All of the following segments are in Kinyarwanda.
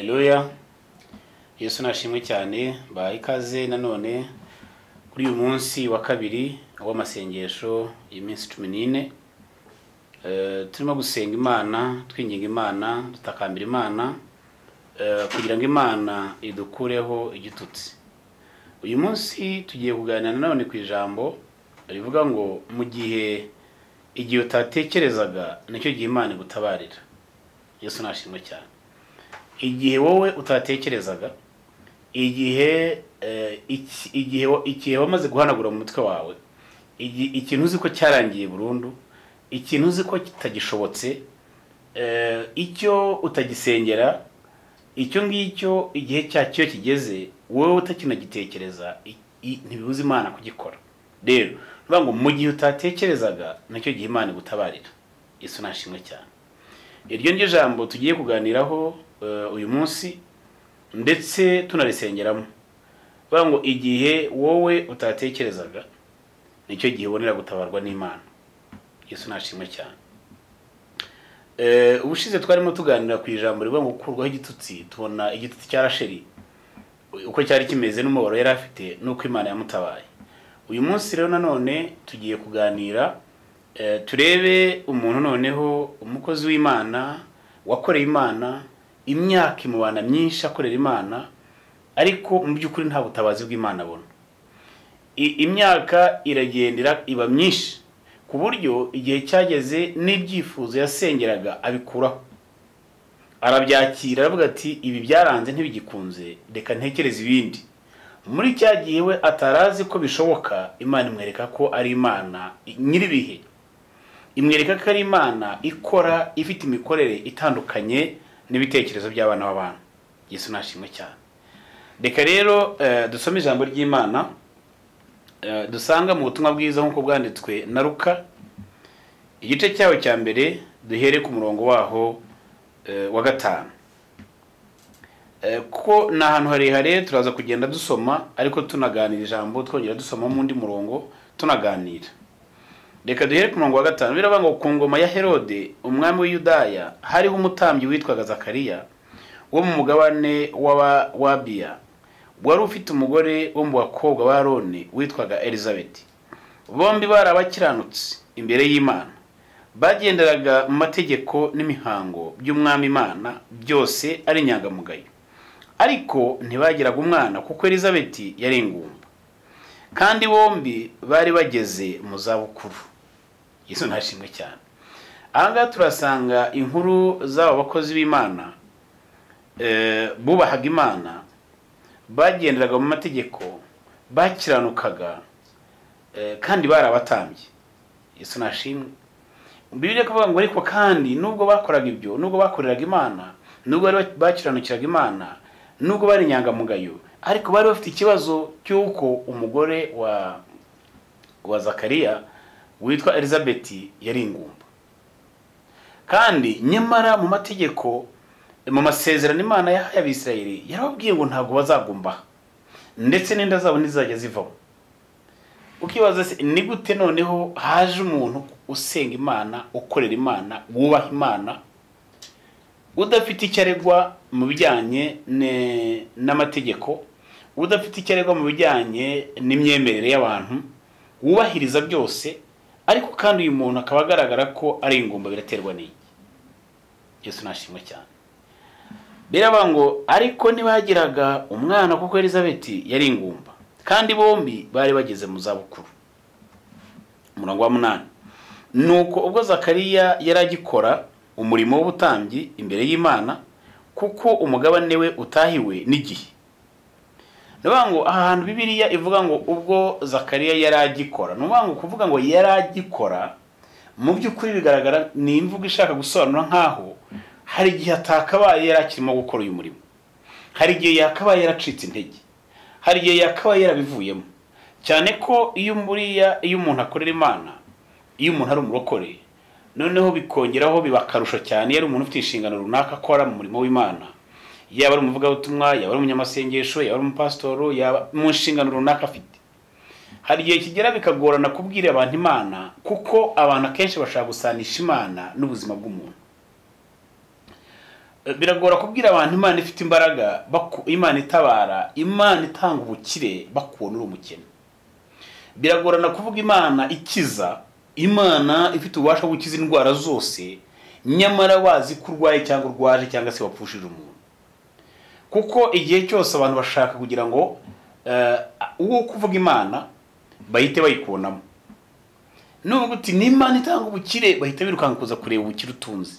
Haleluya. Yesu nashimwe cyane, baha ikaze nanone kuri uyu munsi wa kabiri wamasengesho y'iminsi 14. Turimo gusenga Imana, twinginga Imana, tutakambira Imana kugira ngo Imana idukureho igitutsi. Uyu munsi tugiye kuganira nanone ku ijambo rivuga ngo mugihe igihe utatekerezaga nicyo gihe Imana igutabarira. Yesu nashimwe cyane. Igihe wowe utatekerezaga, igihe wamaze guhanagura mu mutwe wawe, ikintu uzi ko cyarangiye burundu, ikintu uzi ko kitagishobotse, icyo utagisengera, icyo ngicyo igihe cyacyo kigeze, wowe utakinagitekereza, ntibibuza Imana kugikora. Rero ngo mu gihe utatekerezaga nicyo gihe Imana igutabarira. Yesu nashimwe cyane. Iryo ndio jambo tugiye kuganiraho uyu munsi ndetse tunarisengeramo. Ngo igihe wowe utatekerezaga nicyo gihe ubonera gutabarwa n'Imana. Yesu nashimwe cyane. Ubushize twarimo tuganira ku ijambo rivuga ngo gukurwaho igitutsi, tubona igitutsi cya Rasheli uko cyari kimeze n'umubaro yari afite nuko Imana yamutabaye. Uyu munsi rero nanone tugiye kuganira turebe umuntu noneho umukozi w'Imana wakoreye Imana imyaka imubana myinshi akorera Imana, ariko mu by'ukuri nta butabazi bw'Imana abona. Imyaka iragendera iba myinshi ku buryo igihe cyageze n'ibyifuzo yasengeraga abikuraho, arabyakira, aravuga ati ibi byaranze ntibigikunze, reka ntekereze ibindi. Muri cya gihe we atarazi ko bishoboka, Imana imwereka ko ari Imana nyiribihe, imwereka ko ari Imana ikora, ifite imikorere itandukanye n'ibitekerezo by'abana b'abantu. Yesu nashimwe cyane. Reka rero dusome ijambo ry'Imana dusanga mu butumwa bwiza nk'uko bwanditswe na Luka, igice cyawe cya mbere, duhere ku murongo waho wa 5. Ko na ahantu harehare turaza kugenda dusoma, ariko tunaganira ijambo twongera dusoma mu ndi murongo tunaganira. Reka duhere ku murongo wa 5. Biraba ngo ku ngoma ya Herode umwami w'Yudaya hariho umutambyi witwaga Zakariya wo mu mugabane w'Abiya, wari ufite umugore wo mu bakobwa ba Aroni witwaga Elizabeth. Bombi bari abakiranutsi imbere y'Imana, bagenderaga mu mategeko n'imihango by'umwami Imana byose ari inyangamugayo. Ariko ntibagiraga umwana kuko Elizabeth yari ingumba, kandi bombi bari bageze mu zabukuru. Yesu nashimwe cyane. Aha turasanga inkuru z'aba bakozi b'Imana bubahaga Imana, bagenderaga mu mategeko, bakiranukaga, kandi bari abatambyi. Yesu nashimwe. Bibiliya kuvuga ngo ariko kandi nubwo bakoraga ibyo, nubwo bakoreraga Imana, nubwo bakiranukiraga Imana, nubwo bari inyangamugayo, ariko bari bafite ikibazo cy'uko umugore wa Zakariya witwa Elizabeth yari ingumba. Kandi nyamara mu mategeko, mu masezerano Imana yahaye Abisirayeli yarababwiye ngo ntabwo bazagumba, ndetse n'inda zabo ntizajya zivaho. Ukibaza se ni gute noneho haje umuntu usenga Imana, ukorera Imana, wubaha Imana, udafite icyaregwa mu bijyanye n'amategeko, udafite icyaregwa mu bijyanye n'imyemerere y'abantu, wubahiriza byose, ariko kandi uyu muntu akaba agaragara ko ari ingumba? Biraterwa n'iki? Yesu nashimwe cyane. Biraba ngo ariko ntibagiraga umwana kuko Elizabeth yari ingumba, kandi bombi bari bageze mu zabukuru. Umurongo wa 8. Nuko ubwo Zakariya yaragikora umurimo w'ubutambyi imbere y'Imana, kuko umugabane we utahiwe n'igihe. Nuvuga ngo aha hantu Bibiliya ivuga ngo ubwo Zakariya yaragikora, nuvuga ngo kuvuga ngo yaragikora mu by'ukuri bigaragara ni imvugo ishaka gusobanura nkaho hari igihe atakabaye yarakirimo gukora uyu murimo, hari igihe yakabaye yaracitse intege, hari igihe yakabaye yarabivuyemo. Cyane ko iyo umuntu akorera Imana, iyo umuntu ari umurokore, noneho bikongeraho bibakarusho cyane yari umuntu ufite inshingano runaka akora mu murimo w'Imana, yaba ari umuvugabutumwa, yaba ari umunyamasengesho, yaba ari umupasitoro, yaba mu nshingano runaka afite. Hari igihe kigera bikagorana kubwira abantu Imana, kuko abantu akenshi bashaka gusanisha Imana n'ubuzima bw'umuntu. biragora kubwira abantu Imana ifite imbaraga, Imana itabara, Imana itanga ubukire bakubona uri umukene. Biragorana kuvuga Imana ikiza, Imana ifite ububasha bwo gukiza indwara zose, nyamara wazi ko urwaye cyangwa urwaje cyangwa se wapfushije umuntu. Kuko igihe cyose abantu bashaka kugira ngo uwo kuvuga Imana bahite bayikubonamo. Nubwo uti ni Imana itanga ubukire, bahita birukanka kuza kureba ubukire utunze.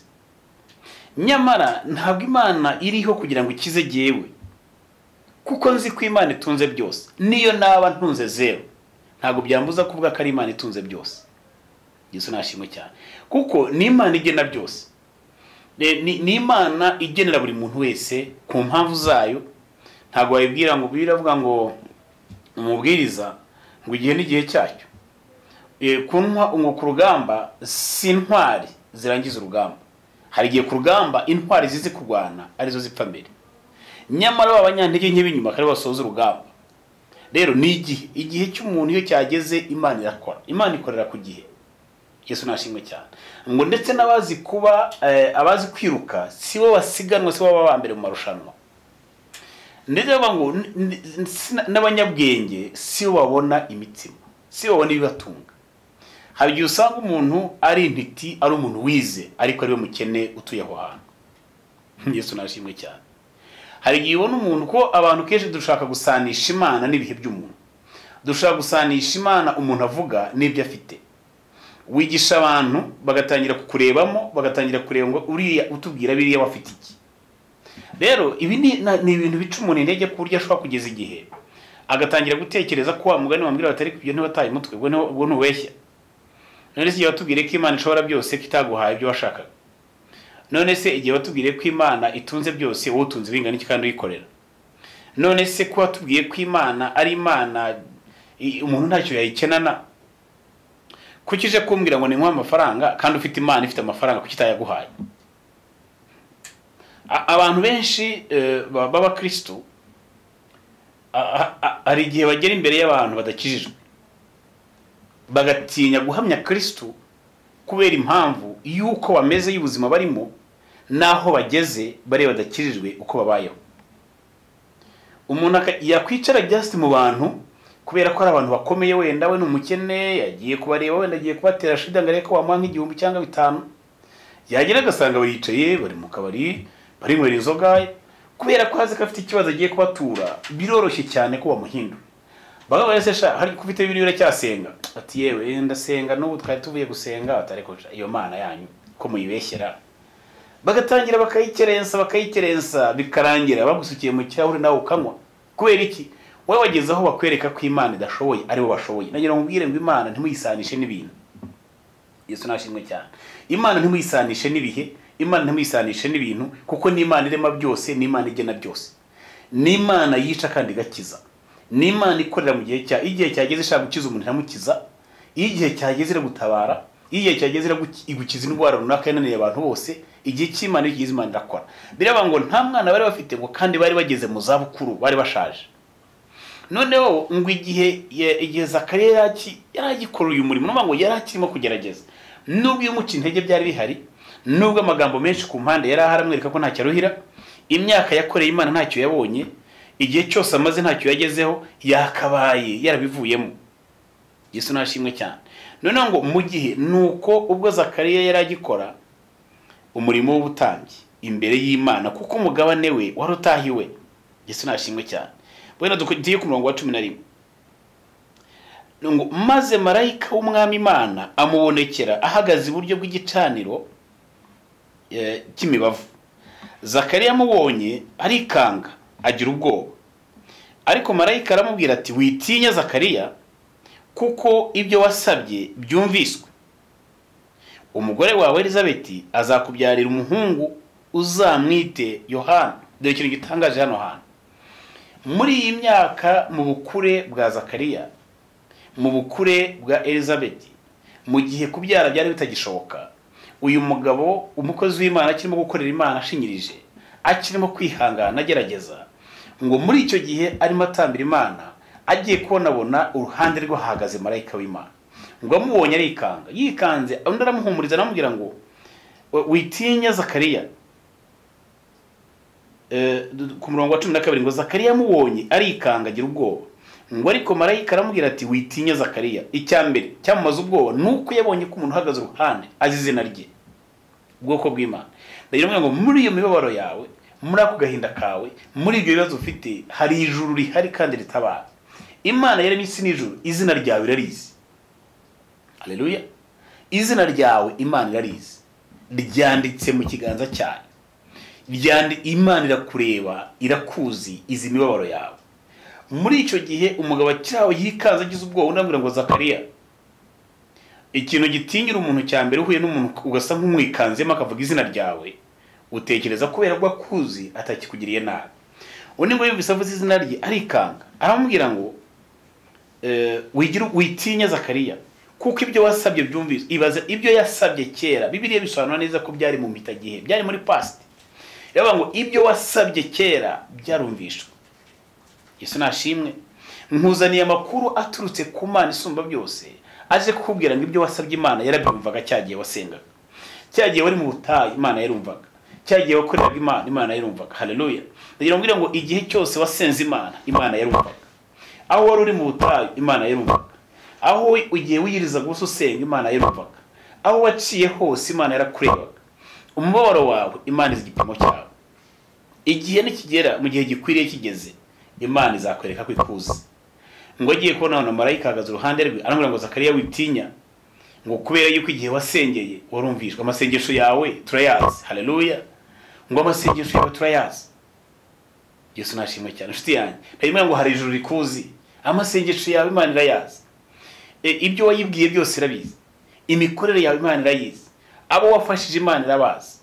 Nyamara ntabwo Imana iriho kugira ngo ikize jewe, kuko nzi ko Imana itunze byose. Niyo naba ntunze zero, ntabwo byambuza kuvuga ko ari Imana itunze byose. Yesu nashimwe cyane, kuko ni Imana igena byose. Ni Imana igenera buri muntu wese ku mpamvu zayo. Ntabwo wayibwira ngo biravuga ngo umubwiriza ngo igihe n'igihe cyacyo. Kuntwa ku rugamba si intwari zirangiza urugamba. Hari igihe ku rugamba intwari zizi kurwana arizo zipfa mbere, nyamara abanyantege nke b'inyuma kare basoza urugamba. Rero ni igihe cy'umuntu iyo cyageze Imana irakora. Imana ikorera ku gihe. Yesu nashimwe cyane. Ngo ndetse n'abazi kuba abazi kwiruka si bo basiganwa, si bo baba mbere mu marushanwa. Ndetse ngo n'abanyabwenge si bo babona imitsima, si bo babona ibibatunga. Hari igihe usanga umuntu ari intiti, ari umuntu wize, ariko ari we mukene utuye aho hantu. Yesu nashimwe cyane. Hari igihe ubona umuntu ko abantu kenshi dushaka gusanisha Imana n'ibihe by'umuntu. Dushaka gusanisha Imana umuntu avuga n'ibyo afite. Wigisha abantu bagatangira kukurebamo, bagatangira kureba ngo uriya utubwira biriya wafite iki. Rero ibi ni ibintu bica umuntu intege ku buryo ashobora kugeza igihe agatangira gutekereza ko wa mugani wambwira batari kubyo ntibataye umutwe, ubwo ntubeshya. None se igihe watubwire ko Imana ishobora byose, ko itaguhaye ibyo washakaga. None se igihe watubwire ko Imana itunze byose, wowe utunze bingana iki kandi uyikorera. None se ko watubwiye ko Imana ari Imana umuntu ntacyo yayikenana, kuki uje kumbwira ngo ni nkwa amafaranga kandi ufite Imana ifite amafaranga, kuki itayaguhaye? Abantu benshi b'abakristo ari igihe bagera imbere y'abantu badakijijwe, bagatinya guhamya Kristo kubera impamvu yuko bameze y'ubuzima barimo naho bageze bari badakijijwe uko babayeho. Umuntu yakwicara just mu bantu kubera ko ari abantu bakomeye, wenda we n'umukene, yagiye kubareba, wenda agiye kubatera shida ngo areke wamuha nk'igihumbi cyangwa 5, yagera agasanga baricaye bari mu kabari bari mu inzoga, kubera ko hazi ko afite ikibazo agiye kubatura, biroroshye cyane ko bamuhindura. Baga barasesha hari kufite ibintu biracyasenga, ati yewe ndasenga n'ubu twari tuvuye gusenga, atareko iyo Mana yanyu ko muyibeshyera. Bagatangira bakayikerensa bikarangira bagusukiye mu kirahure nawe ukanywa. Kubera iki? Wowe wageze aho bakwereka ko Imana idashoboye ari bo bashoboye. Nagira ngubwire ngo Imana ntimuyisanishe n'ibintu. Yesu nashimwe cyane. Imana ntimuyisanishe n'ibihe, Imana ntimuyisanishe n'ibintu, kuko ni Imana irema byose, ni Imana igena byose. Ni Imana yica kandi gakiza. Ni Imana ikorera mu gihe igihe cyageze ishaka gukiza umuntu iramukiza, igihe cyageze gutabara, igihe cyageze igukiza indwara runaka yananiye abantu bose, igihe cy'Imana igize Imana irakora. Biraba ngo nta mwana bari bafite ngo kandi bari bageze mu zabukuru, bari bashaje. Noneho ngo igihe Zakariya yaragikora uyu murimo, no ngo yarakirimo kugerageza. Nubwo umuca intege byari bihari, nubwo amagambo menshi ku mpande yari aharamwereka ko ntacyo aruhira, imyaka yakoreye Imana ntacyo yabonye, igihe cyose amaze ntacyo yagezeho, yakabaye yarabivuyemo. Yesu nashimwe cyane. Noneho ngo mu gihe nuko ubwo Zakariya yaragikora umurimo w'ubutambyi imbere y'Imana, kuko umugabane we wari utahiwe. Yesu nashimwe cyane. Bwena dukugiye ku murongo wa 11. Ngo maze marayika w'umwami Imana amubonekera ahagaze iburyo bw'igicaniro cy'imibavu. Zakariya amubonye arikanga agira ubwoba. Ariko marayika aramubwira ati witinya Zakariya, kuko ibyo wasabye byumviswe. Umugore wawe Elizabeti azakubyarira umuhungu, uzamwite Yohana. Dore ikintu gitangaje hano hantu. Muri iyi myaka mu bukure bwa Zakariya, mu bukure bwa Elizabeti, mu gihe kubyara byari bitagishoboka, uyu mugabo umukozi w'Imana akirimo gukorera Imana ashinyirije, akirimo kwihangana agerageza, ngo muri icyo gihe arimo atambira Imana, agiye kubonabona uruhande rwo hahagaze marayika w'Imana. Ngo amubonye arikanga, yikanze, undi aramuhumuriza aramubwira ngo witinya Zakariya, ku murongo wa 12 ngo Zakariya amubonye arikanga agira ubwoba, ngo ariko marayika aramubwira ati witinya Zakariya, icyambere cyamumaze ubwoba nuko yabonye ko umuntu uhagaze uruhande azi izina rye, ubwoko bw'Imana. Ndagira ngo muri iyo mibabaro yawe, muri ako gahinda kawe, muri ibyo bibazo ufite, hari ijuru rihari kandi ritabara. Imana yaremye isi n'ijuru, izina ryawe irarizi. Haleluya. Izina ryawe Imana irarizi, ryanditse mu kiganza cyayo. Imana irakureba, irakuzi, izi mibabaro yawe. Muri icyo gihe umugabo akiraho yikaza agize ubwoba, unambwira ngo Zakariya, ikintu gitinyira umuntu cyambere uhuye n'umuntu ugasa nk'umwikanzemo akavuga izina ryawe, utekereza kubera ko akuzi atakikugiriye nabi. Undi ngo yumvise avuze izina rye arikanga, aramubwira ngo witinya Zakariya, kuko ibyo wasabye byumvise. Ibaza ibyo yasabye kera, Bibiliya bisobanura neza ko byari mu mitagihe, byari muri past. Yaba ngo ibyo wasabye kera byarumvishwe. Yesu nashimwe. Nkuzaniye amakuru aturutse ku Mana isumba byose, aje kukubwira ngo ibyo wasabye Imana yarabyumvaga cyagiye wasengaga, cyagiye wari mu butayu Imana yarumvaga, cyagiye wakoreraga Imana, Imana yarumvaga. Haleluya. Ndagira ngo igihe cyose wasenze Imana, Imana yarumvaga. Aho wari uri mu butayu, Imana yarumvaga. Aho ugiye wiyiriza gusa usenga, Imana yarumvaga. Aho waciye hose, Imana yarakurebaga. Umubabaro wawe, Imana izi igipimo cyawe. Igihe nikigera, mu gihe gikwiriye kigeze, Imana izakwereka ko ikuzi. Ngo agiye kubona na marayika ahagaze uruhande rwe, aramubwira ngo Zakariya witinya, ngo kubera yuko igihe wasengeye warumvishwe, amasengesho yawe turayazi. Haleluya. Ngo amasengesho yawe turayazi. Yesu nashimwe cyane. Inshuti yanjye, ndabimenya ngo hari ijuru rikuzi, amasengesho yawe Imana irayazi. Ibyo wayibwiye byose irabizi. Imikorere yawe Imana irayizi. Abo wafashije Imana irabazi.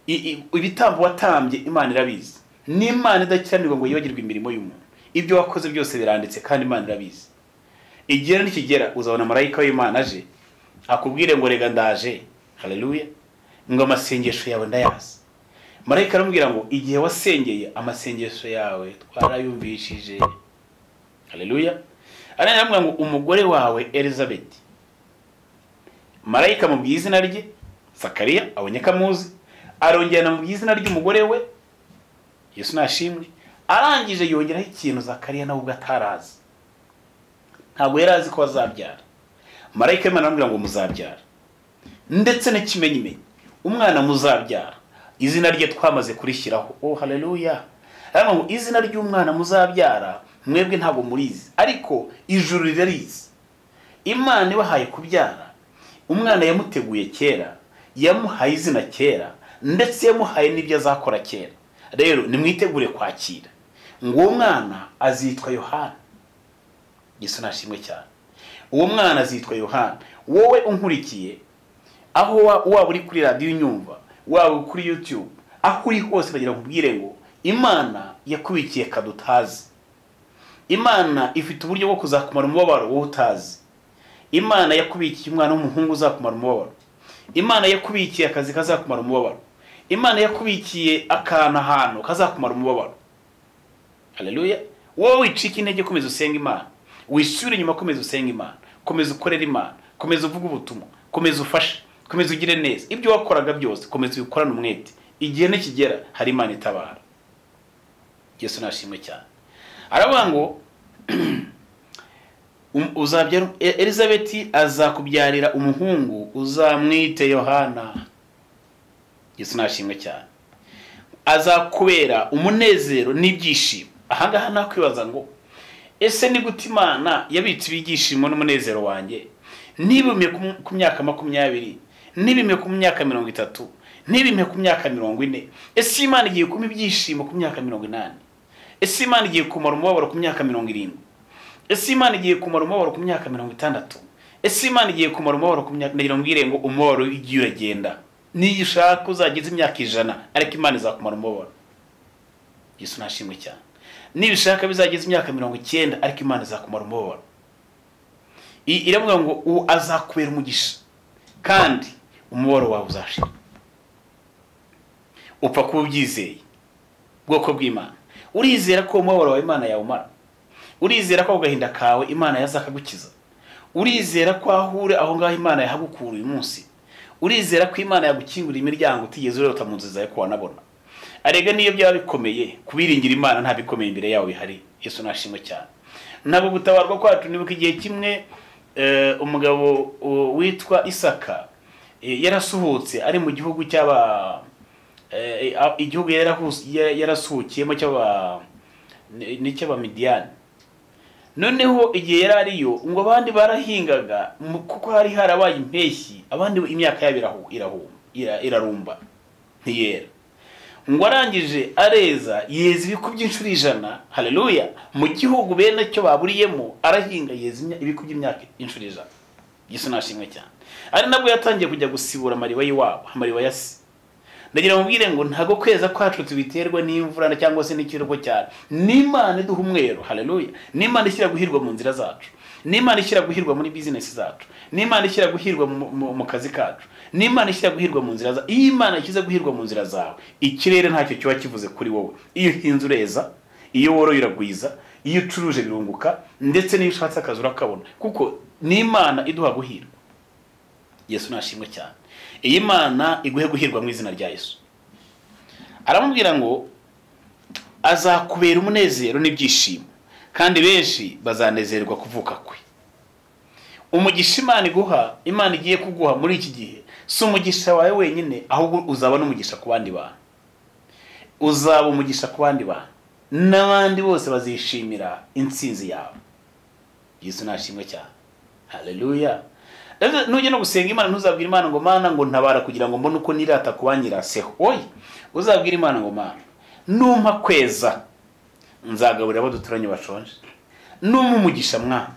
Ibitambo watambye Imana irabizi. Ni Imana idakiranirwa ngo yibagirwe imirimo y'umuntu. Ibyo wakoze byose biranditse kandi Imana irabizi. Igihe nikigera uzabona marayika w'Imana aje akubwire ngo rega ndaje. Haleluya. Ngo amasengesho yawe ndayazi. Marayika aramubwira ngo igihe wasengeye amasengesho yawe twarayumvishije. Haleluya. Aramubwira ngo umugore wawe Elizabeth, marayika mubwiye izina rye Zakariya, abonye kamuzi, arongera mubwiye izina ry'umugore we. Yesu nashimwe. Arangije yongeraho ikintu Zakariya nawe ubwo atarazi. Ntabwo yari azi ko azabyara. Marayika w'Imana aramubwira ngo muzabyara, ndetse n'ikimenyimenyi umwana muzabyara, izina rye twamaze kurishyiraho. Oh haleluya. Ariko ngo izina ry'umwana muzabyara mwebwe ntabwo murizi, ariko ijuru rirarizi. Imana ibahaye kubyara, umwana yamuteguye kera, yamuhaye izina kera, ndetse yamuhaye n'ibyo azakora kera. Rero nimwitegure kwakira ngo uwo mwana azitwa Yohana. Yesu nashimwe cyane. Uwo mwana azitwa Yohana. Wowe unkurikiye, aho waba uri kuri radio nyumva, waba kuri YouTube, aho uri hose bagira nkubwire ngo Imana yakubikiye kadutazi. Imana ifite uburyo bwo kuzakumara umubabaro wowe utazi. Imana yakubikiye umwana w'umuhungu uzakumara umubabaro. Imana yakubikiye akazi kazakumara umubabaro. Imana yakubikiye akana ahantu kazakumara umubabaro. Haleluya. Wowe wicika intege, komeza usenga Imana. Wisubire inyuma, komeza usenga Imana. Komeza ukorera Imana. Komeza uvuga ubutumwa. Komeza ufashe. Komeza ugire neza. Ibyo wakoraga byose komeza ubikorane umwete. Igihe nikigera hari Imana itabara. Yesu nashimwe cyane. Aravuga ngo uzabyara Elizabeth azakubyarira umuhungu uzamwite Yohana. Yesu nashimwe cyane. Azakubera umunezero n'ibyishimo. Ahangaha nakwibaza ngo ese ni gute Imana yabitse ibyishimo n'umunezero wanjye nibimye ku myaka 20, nibimye ku myaka 30, nibimye ku myaka 40? Ese Imana igiye kuma ibyishimo ku myaka 80? Ese Imana igiye kumara umubabaro ku myaka 70? Ese Imana igiye kumara umubabaro ku myaka 60? Ese Imana igiye kumara umubabaro ku myaka, ndagira mbwire ngo umubabaro igiye uragenda. Niyo ushaka uzagize imyaka 100, ariko Imana izakumara umubabaro. Yesu nashimwe cyane. Niba ushaka bizagize imyaka 90, ariko Imana izakumara umubabaro. Iravuga ngo azakubera umugisha kandi umubabaro wawe uzashira. Upfa kuba ubyizeye, bwoko bw'Imana. Urizera ko umubabaro wa Imana yawumara. Urizera ko ugahinda kawe Imana yazakagukiza. Urizera ko ahure aho ngaho Imana yahagukura uyu munsi. Urizera ko Imana yagukingurira imiryango utigeze urota mu nziza yo kuwanabona. arega niyo byaba bikomeye kubiringira Imana nta bikomeye imbere yawe bihari. Yesu nashimwe cyane. Nabo gutabarwa kwacu nibuka igihe kimwe umugabo witwa Isaka yarasuhutse ari mu gihugu cy'aba igihugu yarasuhukiyemo cy'aba Midian. Noneho igihe yarariyo ngo abandi barahingaga kuko hari harabaye impeshyi, abandi imyaka yabo irarumba ntiyera. Ngo arangije areza yeza ibikubye inshuro 100. Haleluya. Mu gihugu bene cyo baburiyemo arahinga yeza ibikubye imyaka inshuro 100. Yesu nashimwe cyane. Ari nabwo yatangiye kujya gusibura amariba y'iwabo, amariba yasi. Ndagira mubwire ngo ntago kweza kwacu tubiterwa n'imvura cyangwa se n'ikiruko cyane. N'Imana iduha umwero. Haleluya. N'Imana ishyira guhirwa mu nzira zacu. N'Imana ishyira guhirwa muri business zacu. N'Imana ishyira guhirwa mu kazi kacu. N'Imana ishyira guhirwa mu nzira za. Iyo Imana ikiza guhirwa mu nzira zawe, ikirere ntacyo kiba kivuze kuri wowe. Iyo hinze ureza, iyo woroye uragwiza, iyo ucuruje birunguka, ndetse n'iyo ushatse akazi urakabona. Kuko n'Imana iduha guhirwa. Yesu nashimwe cyane. Iyi Mana iguhe guhirwa mu izina rya Yesu. Aramubwira ngo azakubera umunezero n'ibyishimo, kandi benshi bazanezerwa kuvuka kwe. Umugisha Imana iguha, Imana igiye kuguha muri iki gihe, si umugisha wawe wenyine, ahubwo uzaba n'umugisha ku bandi bantu. Uzaba umugisha ku bandi bantu, n'abandi bose bazishimira intsinzi yawe. Yesu nashimwe cyane. Haleluya. Nujye no gusenga Imana ntuzabwira Imana ngo Mana ngo ntabara kugira ngo mbone uko nirata kubanyiraseho. Oyi, uzabwira Imana ngo Mana numpa kweza nzagaburira abo duturanye bashonje. Numpa umugisha mwana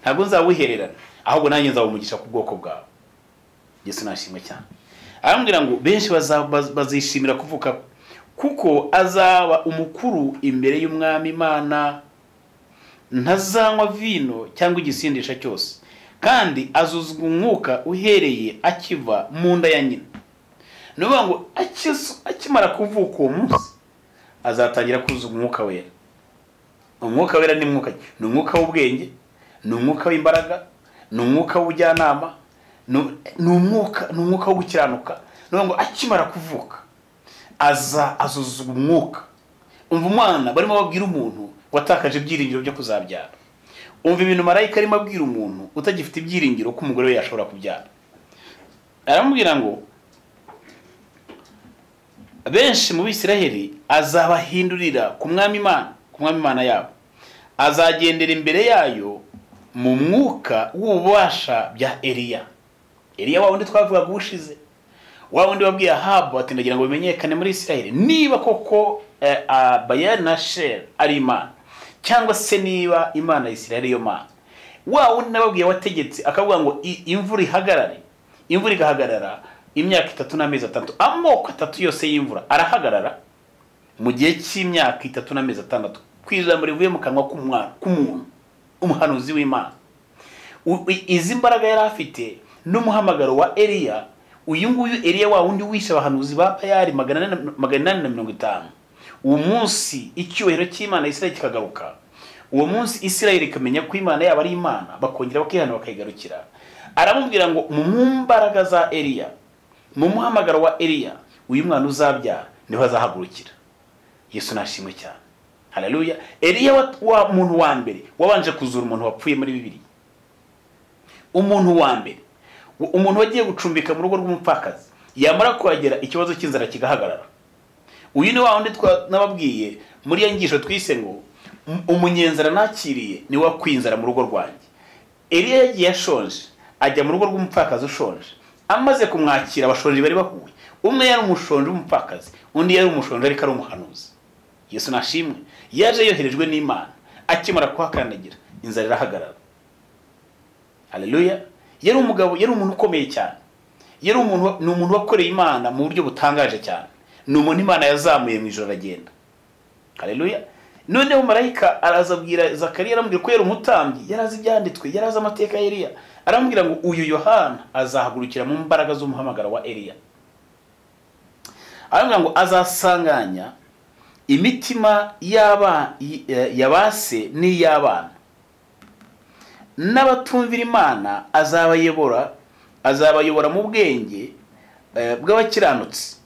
ntabwo nzawihererana, ahubwo nanjye nzaba umugisha ku bwoko bwawe. Yesu nashimwe cyane. Arambwira ngo benshi bazishimira kuvuka kuko azaba umukuru imbere y'umwami Imana, ntazanywa vino cyangwa igisindisha cyose, kandi azuzwa umwuka uhereye akiva mu nda ya nyina. Nuvuga ngo akimara kuvuka uwo munsi azatangira kuzuza umwuka wera. Umwuka wera ni umwuka w'ubwenge, ni umwuka w'imbaraga, ni umwuka w'ubujyanama, ni umwuka wo gukiranuka. Nuvuga ngo akimara kuvuka azuzwa umwuka. Umva umwana barimo babwira umuntu watakaje ibyiringiro byo kuzabyara. Umva ibintu marayika arimo abwira umuntu utagifite ibyiringiro ko umugore we yashobora kubyara. Aramubwira ngo benshi mu Bisiraheli azabahindurira ku mwami Imana yabo. Azagendera imbere yayo mu mwuka w'ububasha bya Eliya. Eliya wa wundi twavugaga ubushize, wa wundi wabwiye Ahabu ati ndagira ngo bimenyekane muri Isiraheli niba koko Bayali na Shera ari Imana, cyangwa se niba Imana ya Isiraheli yo Mana. Wa wundi nababwiye wategetse akavuga ngo imvura ihagarare, imvura igahagarara imyaka 3 n'amezi 3. Amoko 3 yose y'imvura arahagarara mu gihe cy'imyaka 3 n'amezi 6 kwizamura rivuye mu kanwa k'umuntu, umuhanuzi w'Imana. Izi mbaraga yari afite n'umuhamagaro wa Eliya. Uyu nguyu Eliya wa wundi wishe abahanuzi ba Bayali 850. Uwo munsi icyubahiro cy'Imana Isirayeli kikagaruka. Uwo munsi Isirayeli ikamenya ko Imana yaba ari Imana, bakongera bakihana bakayigarukira. Aramubwira ngo mu mbaraga za Eliya, mu muhamagaro wa Eliya, uyu mwana uzabyara niho azahagurukira. Yesu nashimwe cyane. Haleluya. Eliya wa muntu wa mbere wabanje kuzura umuntu wapfuye muri Bibiliya. Umuntu wa mbere, umuntu wagiye gucumbika mu rugo rw'umupfakazi, yamara kuhagera ikibazo cy'inzara kigahagarara. Uyu ni wa wundi nababwiye muri ya ngisho twise ngo umunyenzara nakiriye ni wakwinzara mu rugo rwanjye. Eliya yagiye ashonje ajya mu rugo rw'umupfakazi ushonje. Amaze kumwakira abashonje bari bahuye. Umwe yari umushonje w'umupfakazi, undi yari umushonje ariko ari umuhanuzi. Yesu nashimwe. Yaje yoherejwe n'Imana. Akimara kuhakandagira inzara irahagarara. Haleluya. Yari umugabo, yari umuntu ukomeye cyane. Yari umuntu wakoreye Imana mu buryo butangaje cyane. Ni umuntu Imana yazamuye mu ijoro agenda. Haleluya. None marayika arazabwira Zakariya, aramubwira ko yari umutambyi, yarazi ibyanditswe, yarazi amateka ya Eliya. Aramubwira ngo uyu Yohana azahagurukira mu mbaraga z'umuhamagaro wa Eliya. Aramubwira ngo azasanganya imitima yabase n'iy'abana, n'abatumvira Imana azabayobora mu bwenge bw'abakiranutsi,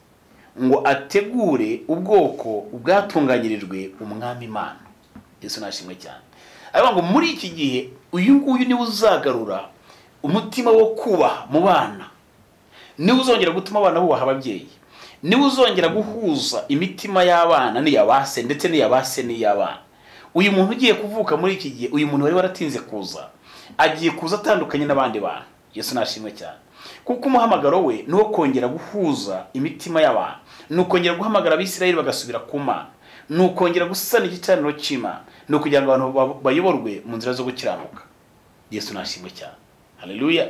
ngo ategure ubwoko bwatunganyirijwe umwami Imana. Yesu nashimwe cyane. Ariko ngo muri iki gihe uyu nguyu niwe uzagarura umutima wo kubaha mu bana, niwe uzongera gutuma abana bubaha ababyeyi, niwe uzongera guhuza imitima y'abana n'iyabase ndetse n'iyabase n'iy'abana. Uyu muntu ugiye kuvuka muri iki gihe, uyu muntu wari waratinze kuza, agiye kuza atandukanye n'abandi bantu. Yesu nashimwe cyane. Kuko umuhamagaro we ni wo kongera guhuza imitima y'abantu, ni ukongera guhamagara Abisirayeli bagasubira ku Mana, ni ukongera gusana igicaniro cy'Imana, ni ukugira ngo abantu bayoborwe mu nzira zo gukiranuka. Yesu nashimwe cyane. Haleluya.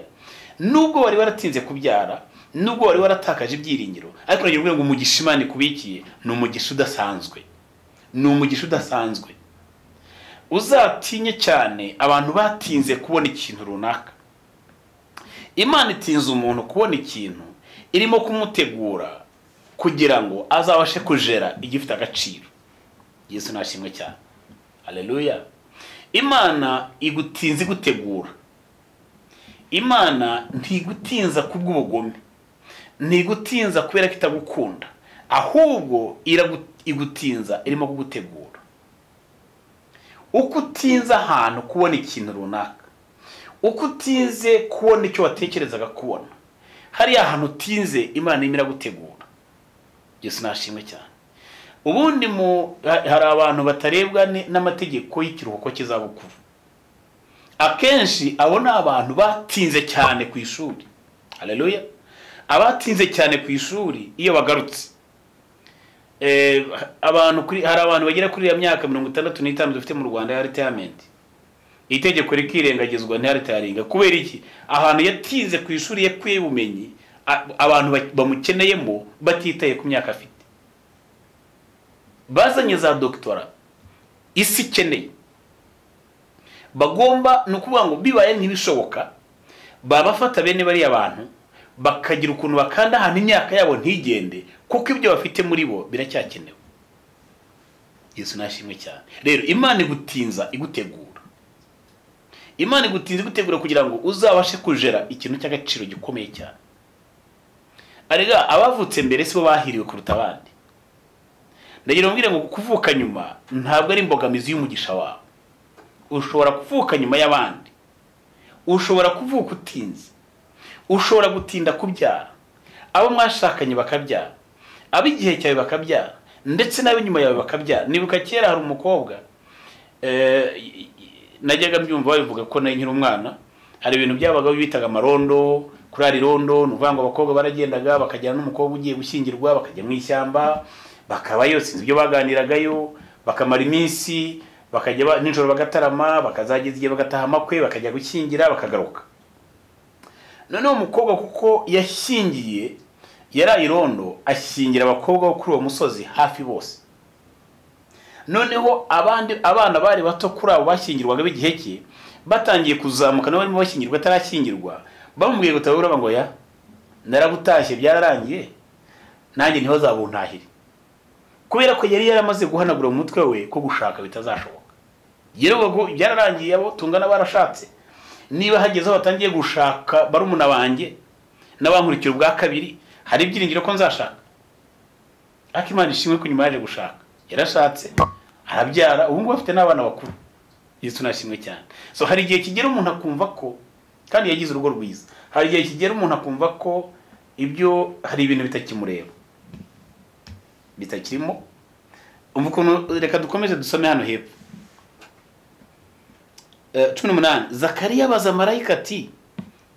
Nubwo wari waratinze kubyara, nubwo wari waratakaje ibyiringiro, ariko nagira ngo umugisha Imana ikubikiye ni umugisha udasanzwe, ni umugisha udasanzwe. Uzatinye cyane abantu batinze kubona ikintu runaka. Imana itinze umuntu kubona ikintu irimo kumutegura kugira ngo azabashe kujera igifite agaciro. Yesu nashimwe cyane. Haleluya. Imana igutinze gutegura. Imana ntigutinza kubw'ubugome, ntigutinza kubera ko itagukunda, ahubwo igutinza irimo kugutegura. Uko utinze ahantu kubona ikintu runaka, uko utinze kubona icyo watekerezaga kubona, hariya ahantu utinze Imana irimo iragutegura. Yesu nashimwe cyane. Ubundi hari abantu batarebwa n'amategeko y'ikiruhuko cy'izabukuru. Akenshi abo ni abantu batinze cyane ku ishuri. Haleluya. Abatinze cyane ku ishuri iyo bagarutse, hari abantu bagera kuri ya myaka 65 dufite mu Rwanda ya retirement, itegeko rikirengagizwa ntiharitaringa. Kubera iki? Ahantu yatinze ku ishuri yakuye ubumenyi abantu bamukeneyemo batitaye ku myaka afite. Bazanye za doctora isi ikeneye, bagomba nukuvuga ngo bibaye ntibishoboka babafata bene bari abantu bakagira ukuntu bakanda ahantu imyaka yabo ntigende, kuko ibyo bafite muri bo biracyakenewe. Yesu nashimwe cyane. Rero Imana igutinza igutegura. Imana igutinza igutegura kugira ngo uzabashe kujera ikintu cy'agaciro gikomeye cyane. Arega abavutse mbere sibo bahiriwe kuruta abandi. Ndagira mbwire ngo kuvuka nyuma ntabwo ari imbogamizi y'umugisha wawe. Ushobora kuvuka nyuma y'abandi, ushobora kuvuka utinze, ushobora gutinda kubyara, abo mwashakanye bakabyara, abo igihe cyawe bakabyara, ndetse n'abo nyuma yawe bakabyara. Nibuka kera hari umukobwa najyaga mbyumva babivuga ko nayo nkiri umwana, hari ibintu byabaga bitaga amarondo, kurari rondo, nuvuga ngo abakobwa baragendaga bakajyana n'umukobwa ugiye gushyingirwa, bakajya mu ishyamba, bakabayo sinzi ibyo baganiragayo, bakamara iminsi, bakajya nijoro bagatarama, bakazageza igihe bagataha amakwe, bakajya gushyingira bakagaruka. Noneho umukobwa kuko yashyingiye yari irondo, ashyingira abakobwa bo kuri uwo musozi hafi bose. Noneho abana bari bato kuri abo bashyingirwaga b'igihe cye batangiye kuzamuka, nabo barimo bashyingirwa atarashyingirwa, bamubwiye gutabura ngo ya narabutashye byararangiye, nanjye niho zabuntahire. Kubera ko yari yaramaze guhanagura mu mutwe we ko gushaka bitazashoboka. Yerewe byararangiye, abo tungana barashatse. Niba hagezeho batangiye gushaka barumuna banjye n'abankurikira ubwa kabiri, hari ibyiringiro ko nzashaka. Ariko Imana ishimwe ko nyuma yaje gushaka, yarashatse arabyara, ubu ngubu afite n'abana bakuru. Yesu nashimwe cyane. So hari igihe kigera umuntu akumva ko, kandi yagize urugo rwiza, hari igihe kigera umuntu akumva ko ibyo hari ibintu bitakimureba, bitakirimo. Umva ukuntu, reka dukomeze dusome hano hepfo. 18 Zakariya abaza marayika ati,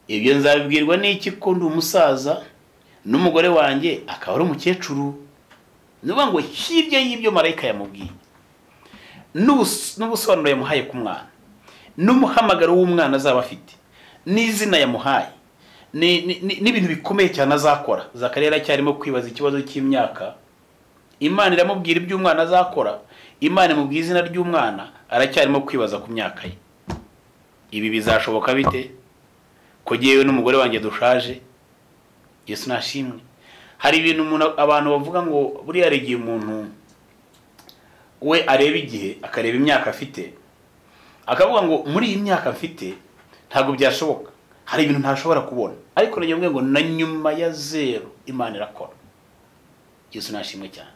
ibyo nzabibwirwa n'iki ko ndi umusaza n'umugore wanjye akaba ari umukecuru? Nuvuga ngo hirya y'ibyo marayika yamubwiye, n'ubusobanuro yamuhaye ku mwana, n'umuhamagaro w'umwana azaba afite, n'izina yamuhaye, n'ibintu bikomeye cyane azakora. Zakariya aracyarimo kwibaza ikibazo cy'imyaka. Imana iramubwira ibyo umwana azakora, Imana imubwira izina ry'umwana, aracyarimo kwibaza ku myaka ye. Ibi bizashoboka bite ko jewe n'umugore wanjye dushaje? Yesu nashimwe. Hari ibintu abantu bavuga ngo buri yaregiye umuntu we areba igihe akareba imyaka afite, akavuga ngo muri iyi myaka afite ntabwo byashoboka, hari ibintu ntashobora kubona. Ariko nagiye ngo na nyuma ya zero Imana irakora. Yesu nashimwe cyane.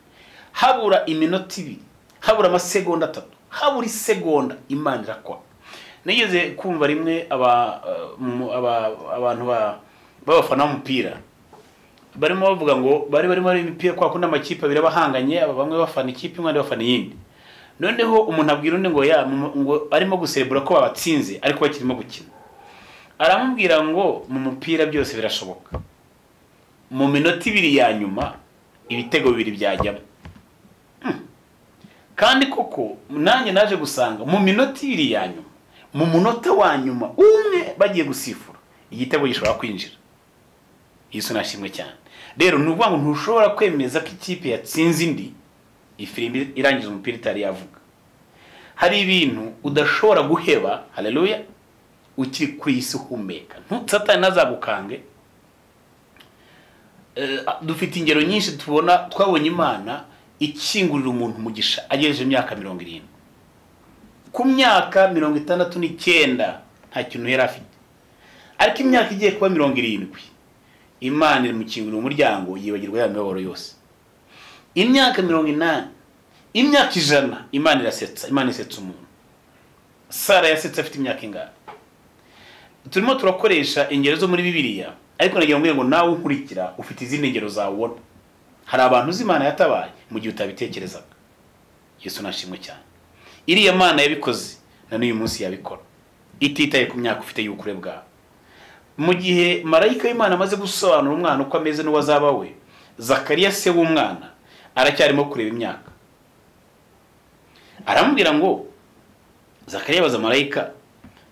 Habura iminota 2, habura amasegonda 3, habura isegonda Imana irakora. Nigeze kumva rimwe abantu babafana umupira barimo bavuga ngo barimo imipira kwa kundi amakipe abiri abahanganye, bamwe bafana ikipe imwe bafana iyindi. Noneho umuntu abwira undi ngo arimo guserebura ko babatsinze ariko bakirimo gukina. Aramubwira ngo mu mupira byose birashoboka. Mu minota 2 ya nyuma ibitego 2 byajyamo. Kandi koko nanjye naje gusanga mu minota 2 ya nyuma, mu munota wa nyuma umwe bagiye gusifura igitego gishobora kwinjira. Yesu nashimwe cyane. Rero nuvuga ngo ntushobora kwemeza ko ikipe yatsinze indi ifirimbi irangiza umupira itari yavuga. Hari ibintu udashobora guheba, haleluya, ukiri kuri isi humeka. Satani nazagukange. Dufite ingero nyinshi twabonye Imana ikingurira umuntu mugisha agejeje imyaka 70. Ku myaka 69 nta kintu yari afite. Ariko imyaka igiye kuba 70 Imana irimukingurira umuryango yibagirwa ya mibabaro yose. Imyaka 80, imyaka 100 Imana irasetsa, Imana isetsa umuntu. Sara yasetsa afite imyaka ingana. Turimo turakoresha ingero zo muri Bibiliya, ariko nagira ngo nawe unkurikira ufite izindi ngero zawubona. Hari abantu z'Imana yatabaye mu gihe utabitekerezaga. Yesu nashimwe cyane. Iriya Mana yabikoze na n'uyu munsi yabikora, ititaye ku myaka ufite y'ukure bwawe. Mu gihe marayika w'Imana amaze gusobanura umwana uko ameze n'uwazaba we, Zakariya se w'umwana aracyarimo kureba imyaka. Aramubwira ngo Zakariya baza marayika,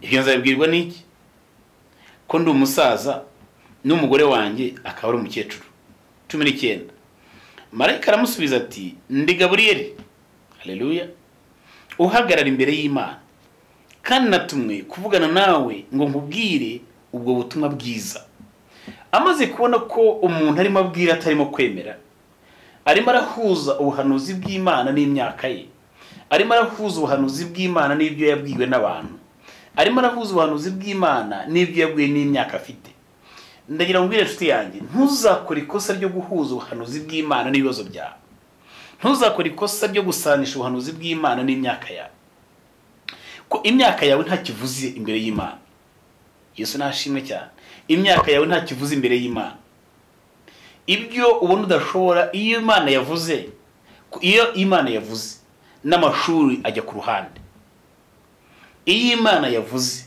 ibyo nzabibwirwa n'iki? Ko ndi umusaza n'umugore wanjye akaba ari umukecuru. 19. Marayika aramusubiza ati, ndi Gaburiyeli, haleluya, uhagarara imbere y'Imana, kandi natumwe kuvugana nawe ngo nkubwire ubwo butumwa bwiza. Amaze kubona ko umuntu arimo abwira atarimo kwemera, arimo arahuza ubuhanuzi bw'Imana n'imyaka ye, arimo arahuza ubuhanuzi bw'Imana n'ibyo yabwiwe n'abantu, arimo arahuza ubuhanuzi bw'Imana n'ibyo yabwiwe n'imyaka afite. Ndagira ngo mbwire inshuti yanjye, ntuzakora ikosa ryo guhuza ubuhanuzi bw'Imana n'ibibazo byawe. Ntuzakora ikosa ryo gusanisha ubuhanuzi bw'Imana n'imyaka yawe, ko imyaka yawe nta kivuze imbere y'Imana. Yesu nashimwe cyane. Imyaka yawe nta kivuze imbere y'Imana. Ibyo ubona udashobora, iyo Imana yavuze n'amashuri ajya ku ruhande. Iyo Imana yavuze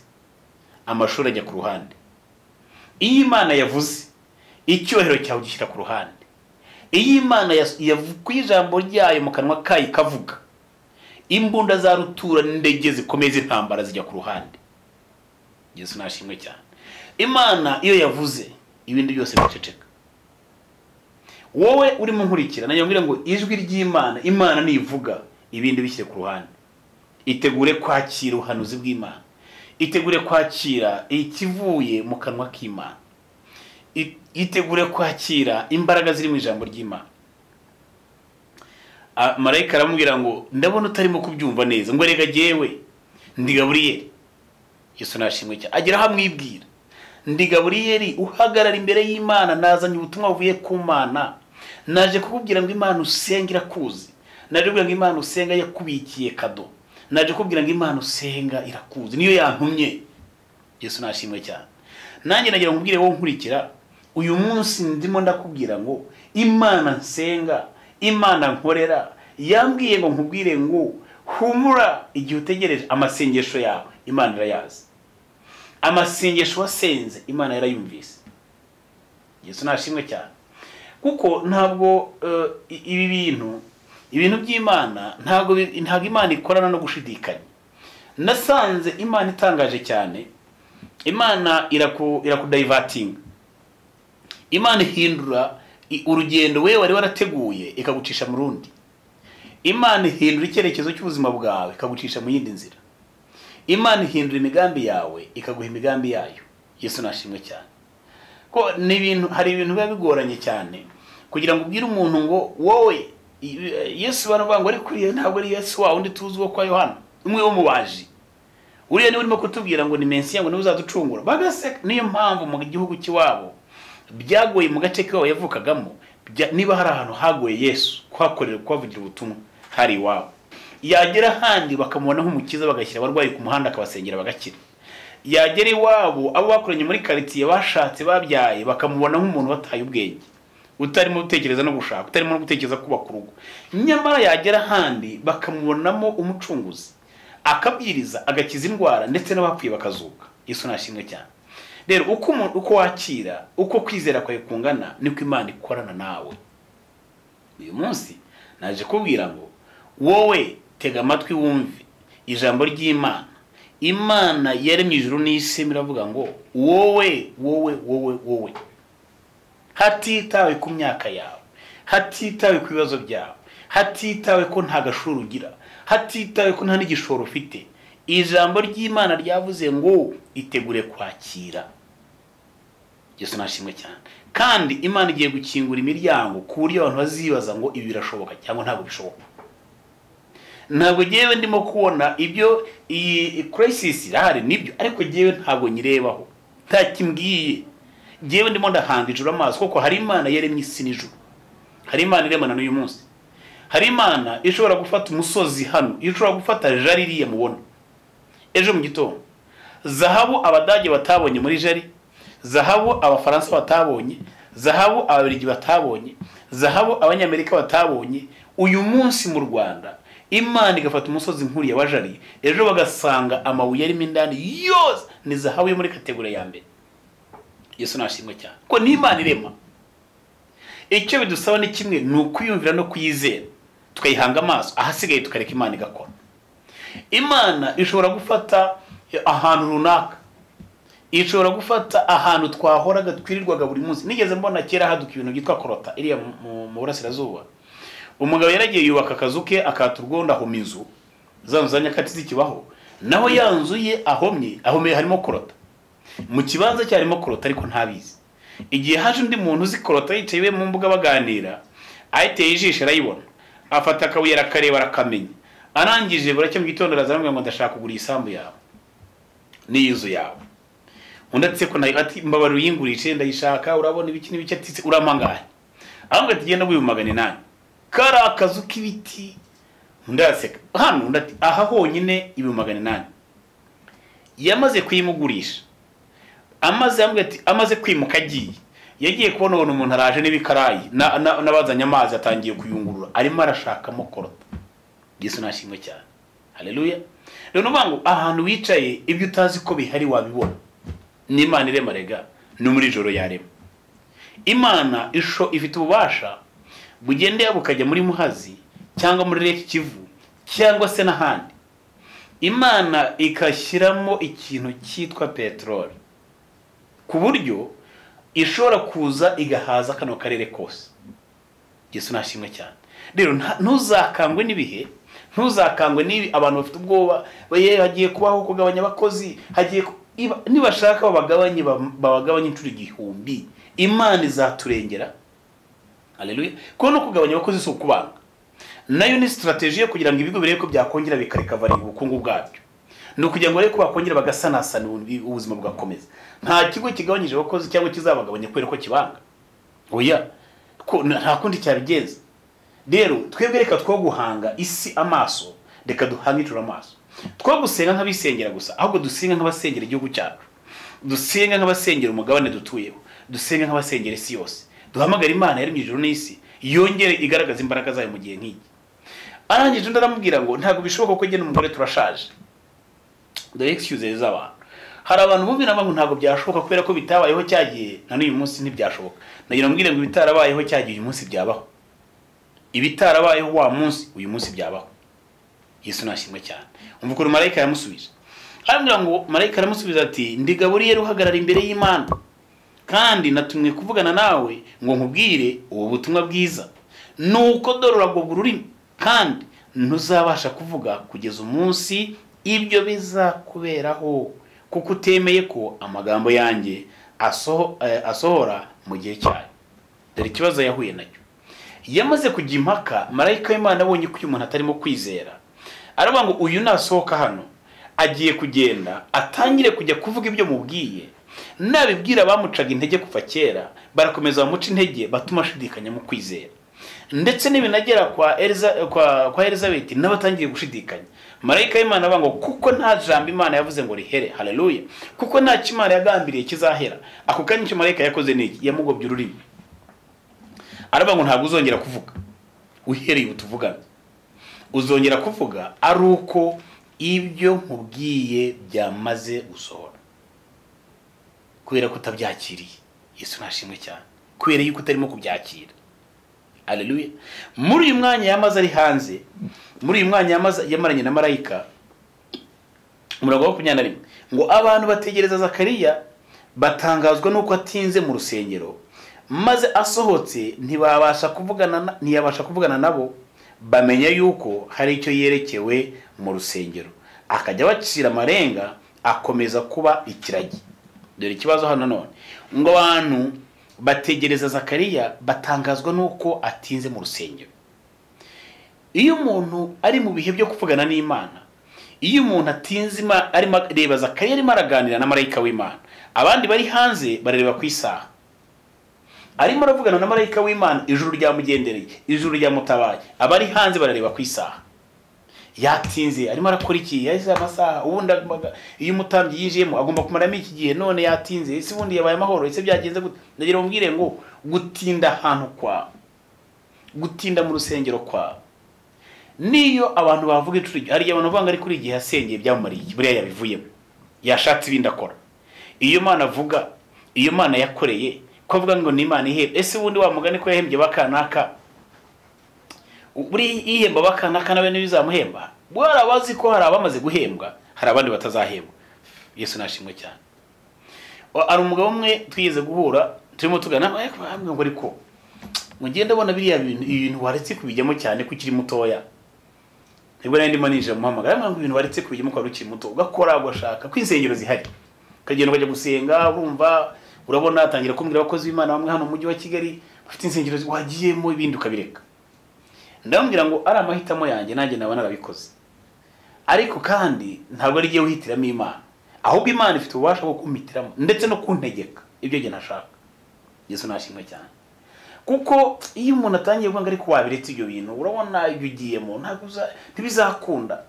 amashuri ajya ku ruhande. Iyo Imana yavuze icyubahiro cyawe gishyira ku ruhande. Iyo Imana yavuye ijambo ryayo mu kanwa kayo ikavuga, imbunda za rutura n'indege zikomeza intambara zijya ku ruhande. Yesu nashimwe cyane. Imana iyo yavuze ibindi byose biceceka. Wowe urimo nkurikira nanyambwira ngo ijwi ry'Imana, Imana nivuga ibindi bishyire ku ruhande. Itegure kwakira ubuhanuzi bw'Imana. Itegure kwakira ikivuye mu kanwa k'Imana. Itegure kwakira imbaraga ziri mu ijambo ry'Imana. Marayika aramubwira ngo ndabona utarimo kubyumva neza, ngo rega jewe ndi Gaburiyeli. Yesu nashimwe cyane. Agira hamwibwira, ndi Gaburiyeli uhagarara imbere y'Imana, nazanye ubutumwa buvuye ku Mana. Naje kukubwira ngo Imana usenga irakuzi. Naje kubwira ngo Imana usenga yakubikiye kado. Naje kubwira ngo Imana usenga irakuzi, niyo yantumye. Yesu nashimwe cyane. Nanjye nagira ngo mbwire wowe nkurikira, uyu munsi ndimo ndakubwira ngo Imana nsenga, Imana nkorera, yambwiye ngo nkubwire ngo humura igihe utegereje amasengesho yawe, Imana irayazi. Amasengesho wasenze Imana yarayumvise. Yesu nashimwe cyane. Kuko ntabwo ibi ibintu by'Imana ntabwo Imana ikorana no gushidikanya. Nasanze Imana itangaje cyane. Imana irakudivertinga. Imana ihindura urugendo wewe wari warateguye ikagucisha mu rundi. Imana ihindura icyerekezo cy'ubuzima bwawe ikagucisha mu yindi nzira. Imana ihindura imigambi yawe ikaguha imigambi yayo. Yesu nashimwe cyane. Ko hari ibintu biba bigoranye cyane kugira ngo ubwire umuntu ngo wowe Yesu baravuga ngo ari kuriye ntabwo ari Yesu wa undi tuzwo kwa Yohana umwe wo mubaji. Uriya ni urimo kutubwira ngo ni Mesiya ngo uzaducungura. Bagaseka. Niyo mpamvu mu gihugu cy'iwabo byagoye mu gace kawe yavukagamo niba hari ahantu hagoye Yesu kwakorera kwavugira ubutumwa hari iwabo, yagera handi bakamubona nk'umukiza bagashyira abarwayi ku muhanda akabasengera bagakira, yagera iwabo abo bakoranye muri quartier bashatse babyaye bakamubona nk'umuntu bataye ubwenge, utarimo gutekereza no gushaka, utarimo gutekereza kubaka urugo, nyamara yagera handi bakamubonamo umucunguzi akabwiriza agakiza indwara ndetse n'abapfuye bakazuka. Yesu nashimwe cyane. Rero uko wakira, uko kwizera kwawe kungana niko Imana ikorana nawe. Uyu munsi naje kubwira ngo wowe tega amatwi wumve ijambo ry'Imana. Imana yaremye ijuru n'isi, iravuga ngo wowe hatitawe ku myaka yawe, hatitawe ku bibazo byawe, hatitawe ko nta gashuru ugira, hatitawe ko nta n'igishoro ufite, ijambo ry'Imana ryavuze ngo itegure kwakira. Yesu nashimwe cyane. Kandi Imana igiye gukingura imiryango ku buryo abantu bazibaza ngo ibi birashoboka cyangwa ntabwo bishoboka. Ntabwo jewe ndimo kubona ibyo iyi crisis irahari nibyo, ariko jewe ntabwo nyirebaho, ntakimbwiye. Jewe ndimo ndahanga ijuru amaso, kuko hari Imana yaremye isi n'ijuru, hari Imana iremana n'uyu munsi, hari Imana ishobora gufata umusozi hano, ishobora gufata jari iriya mubona ejo mu gitondo, zahabu abadage batabonye muri jari, zahabu abafaransa batabonye, zahabu ababiligi batabonye, zahabu abanyamerika batabonye, uyu munsi mu Rwanda Imana igafata umusozi nkuriya wa jari, ejo bagasanga amabuye arimo indani yose ni zahabu yo muri kategori ya mbere. Yesu nashimwe cyane. Ko ni Imana irema. Icyo bidusaba ni kimwe, ni ukuyumvira no kuyizera, tukayihanga amaso, ahasigaye tukareka Imana igakora. Imana ishobora gufata ahantu runaka, ishobora gufata ahantu twahoraga twirirwaga buri munsi. Nigeze mbona kera haduka ibintu byitwa korota iriya mu burasirazuba. Umugabo yaragiye yubaka akazu ke akaturgonda ahoma inzu, zanzanya kati zikibaho, naho yanzuye ahomye harimo korota. Mu kibanza cyarimo korota ariko ntabizi. Igihe haje undi muntu uzi korota yicaye mu mbuga baganira, ayiteye ijisho arayibona, afata akabuye arakareba arakamenya, arangije buracyo mu gitondo arazamubwira ngo ndashaka kugura isambu yawe n'iyuzu yawe. Undi ati ko ati mbabaru yingurishe ndayishaka, urabona ibiki n'ibiki, ati uramangaye. Ahubwo ati genda gwibumagane nani kara akazu k'ibiti. Undi aseka hano, undi ati aha honyine ibumagane nani. Yamaze kuyimugurisha, amaze kwimuka agiye, yagiye kubona umuntu araje n'ibikarayi nabazanye amazi atangiye kuyungurura, arimo arashakamo korota. Yesu nashimwe cyane. Haleluya. Rero nubango ahantu wicaye ibyo utazi ko bihari wabibona. Ni Imana irema rega, no muri joro yarema. Imana ifite ububasha bugendeye bukajya muri Muhazi cyangwa muri Lake Kivu cyangwa se n'ahandi. Imana ikashyiramo ikintu cyitwa petrol, ku buryo ishobora kuza igahaza kano karere kose. Yesu nashimwe cyane. Rero ntuzakangwe n'ibihe, ntuzakangwe n'ibi abantu bafite ubwoba hagiye kubaho kugabanya abakozi, hagiye nibashaka babagabanye inshuro 1000. Imana izaturengera. Haleluya. Ko no kugabanya abakozi si ukubanga, nayo ni strategy yo kugira ngo ibigo birebe ko byakongera bikareka ubukungu bwabyo, no kugira ngo reko bakongera bagasanasana ubuzima bwakomeza. Nta kigo kigabanyije abakozi cyangwa kizabagabanya kwera ko kibanga. Oya, ko nta kundi cyabigeza. Rero twebwe reka two guhanga isi amaso, reka duhanga ijuru amaso. Two gusenga nk'abisengera gusa, ahubwo dusenga nk'abasengera igihugu cyacu, dusenga nk'abasengera umugabane dutuyeho, dusenga nk'abasengera isi yose. Duhamagara Imana yaremye ijuru n'isi yongere igaragaza imbaraga zayo mu gihe nk'iki. Arangije ndaramubwira ngo ntabwo bishoboka ko gene umugore turashaje. The excuses z'abantu. Hari abantu bumvira ngo ntabwo byashoboka kubera ko bitabayeho cyagiye, na n'uyu munsi ntibyashoboka. Nagira mbwire ngo bitarabayeho cyagiye uyu munsi byabaho. Ibitarabayeho wa munsi uyu munsi byabaho. Yesu nashimwe cyane. Umva ko marayika yamusubije. Arambwira ngo marayika aramusubiza ati ndi Gaburiyeli uhagarara imbere y'Imana, kandi natumwe kuvugana nawe ngo nkubwire ubu butumwa bwiza. Nuko dorora bwo ururimi, kandi ntuzabasha kuvuga kugeza umunsi ibyo bizakuberaho, kuko utemeye ko amagambo yanjye asohora mu gihe cyayo. Dore ikibazo yahuye nacyo. Yamaze kujya impaka, marayika w'Imana abonye ko uyu muntu atarimo kwizera, aravuga ngo uyu nasohoka hano agiye kugenda atangire kujya kuvuga ibyo mubwiye, nabibwira bamucaga intege kuva kera barakomeza bamuca intege batuma ashidikanya mu kwizera. Ndetse n'ibinagera kwa Elizabeth n'abatangiye gushidikanya. Marayika w'Imana avuga ngo kuko nta jambo Imana yavuze ngo rihere. Haleluya. Kuko nta kimana yagambiriye kizahera. Ako kanya icyo marayika yakoze niki? Yamugobye ururimi. Aravuga ngo ntabwo uzongera kuvuga uhereye utuvugana. Uzongera kuvuga ari uko ibyo nkubwiye byamaze gusohora. Kubera ko utabyakiriye. Yesu nashimwe cyane. Kubera yuko utarimo kubyakira. Haleluya. Muri uyu mwanya yamaze ari hanze, muri uyu mwanya yamaranye na marayika, umurongo wa 21 ngo abantu bategereza Zakariya batangazwa nuko atinze mu rusengero, maze asohotse ntiyabasha kuvugana nabo, bamenya yuko hari icyo yerekewe mu rusengero. Akajya bacira amarenga, akomeza kuba ikiragi. Dore ikibazo hano none ngo abantu bategereza Zakariya batangazwa nuko atinze mu rusengero. Iyo umuntu ari mu bihe byo kuvugana n'Imana, iyo umuntu atinze arimo reba Zakariya arimo araganira na marayika w'Imana, abandi bari hanze barareba ku isaha. Arimo aravugana na marayika w'Imana, ijuru ryamugendereye, ijuru ryamutabaye, abari hanze barareba ku isaha. Yatinze arimo arakora iki? Yahise amasaha, ubundi iyo umutambyi yijiyemo agomba kumaramo iki gihe, none yatinze. Ese ubundi yabaye amahoro? Ese byagenze gute? Ndagira umbwire ngo gutinda ahantu kwa, gutinda mu rusengero kwa, niyo abantu bavuga icuri, hari abantu bavuga ari kuri igihe yasengeye byamumariye, buriya yabivuyemo, yashatse ibindi akora. Iyo Mana avuga, iyo Mana yakoreye, ko avuga ngo ni Imana ihemba. Ese ubundi wamugane ko yahembye bakanaka, buri ihemba bakanaka nawe n'ibizamuhemba? Bwara abazi ko hari abamaze guhembwa, hari abandi batazahembwa. Yesu nashimwe cyane. Ari umugabo umwe twigeze guhura, turimo tugana ngo ariko mugende abona biriya ibintu waretse kubijyamo cyane ko ukiri mutoya. Nibwo nandi manije muhamagara ngo ibintu waretse kubijyamo ko ukiri muto, ugakora ugashaka ko insengero zihari, kagenda ukajya gusenga, urumva urabona atangira kumbwira abakozi b'Imana bamwe hano mu mujyi wa Kigali bafite insengero wagiyemo ibindi ukabireka. Ndambwira ngo ari amahitamo yanjye, nanjye nabana arabikoze. Ariko kandi ntabwo ari giye uhitiramo Imana, ahubwo Imana ifite ububasha bwo kumitiramo ndetse no kuntegeka ibyo nge nashaka. Yesu nashimwe cyane. Kuko iyo umuntu atangiye kuvuga ariko wabiretse ibyo bintu, urabona ibyo ugiyemo ntabwo ntibizakunda.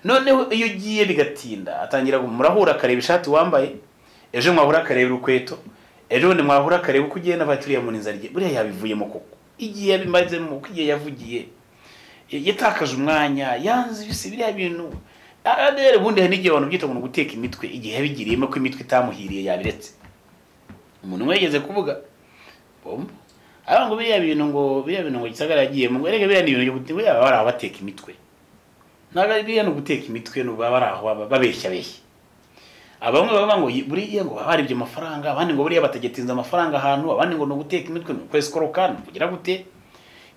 Noneho iyo ugiye bigatinda, atangira murahura akareba ishati wambaye, ejo mwahura akareba urukweto, ejo ni mwahura akareba uko ugenda baturiye mu nzarye, buriya yabivuyemo koko. Igihe yabimaze mu kigiye yavugiye, yatakaje umwanya, yanze bise biriya bintu. Adere bundi hari n'igihe abantu byita ngo guteka imitwe, igihe yabigiriyemo ko imitwe itamuhiriye yabiretse. Umuntu wegeze kuvuga bomba ngo biriya bintu ngo gisagara yagiye mu erege biriya bintu byo gutiwe abara bateka imitwe. Naga biriya no guteka imitwe no babara aho babeshya beshya. Abamwe baba ngo buriya ngo bari ibyo mafaranga, abandi ngo buriya bategetinza amafaranga ahantu, abandi ngo no guteka imitwe no kwese korokana kugira gute.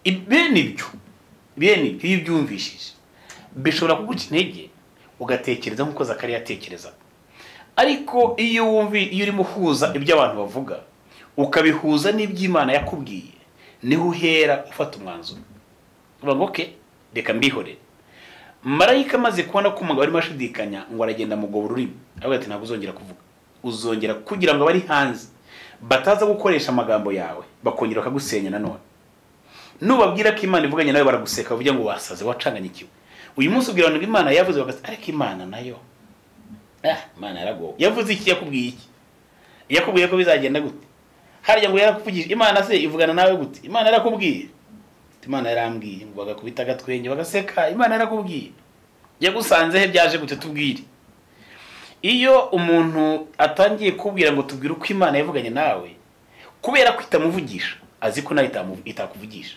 Ibeni ibyo byumvishije bishobora kuguca intege, ugatekereza nkuko Zakariya yatekereza. Ariko iyo urimo huza ibyo abantu bavuga, ukabihuza n'iby'Imana yakubwiye, niho uhera ufata umwanzuro. Uvuga ngo okay, reka mbihore. Marayika amaze kubona ko umugabo arimo ashidikanya, ngo aragenda mugobo ururimi. Avuga ati ntabwo uzongera kuvuga. Uzongera kugira ngo bari hanze bataza gukoresha amagambo yawe, bakongera bakagusenya nanone. Nubabwira ko Imana ivuganye nawe baraguseka, bavuga ngo wasaze wacanganyikiwe. Uyu munsi ubwira ngo Imana yavuze, bagasa ariko Imana nayo Imana yarago yavuze iki? Yakubwiye iki? Yakubwiye ko bizagenda gute? Harya ngo yarakuvugije. Imana se ivugana nawe gute? Imana yarakubwiye. Imana yarambwiye ngo bagakubita gatwenge bagaseka. Imana yarakubwiye. Yagusanze he byaje gute? Tubwire. Iyo umuntu atangiye kubwira ngo tubwire uko Imana yavuganye nawe, kubera ko itamuvugisha, azi ko nayo itakuvugisha.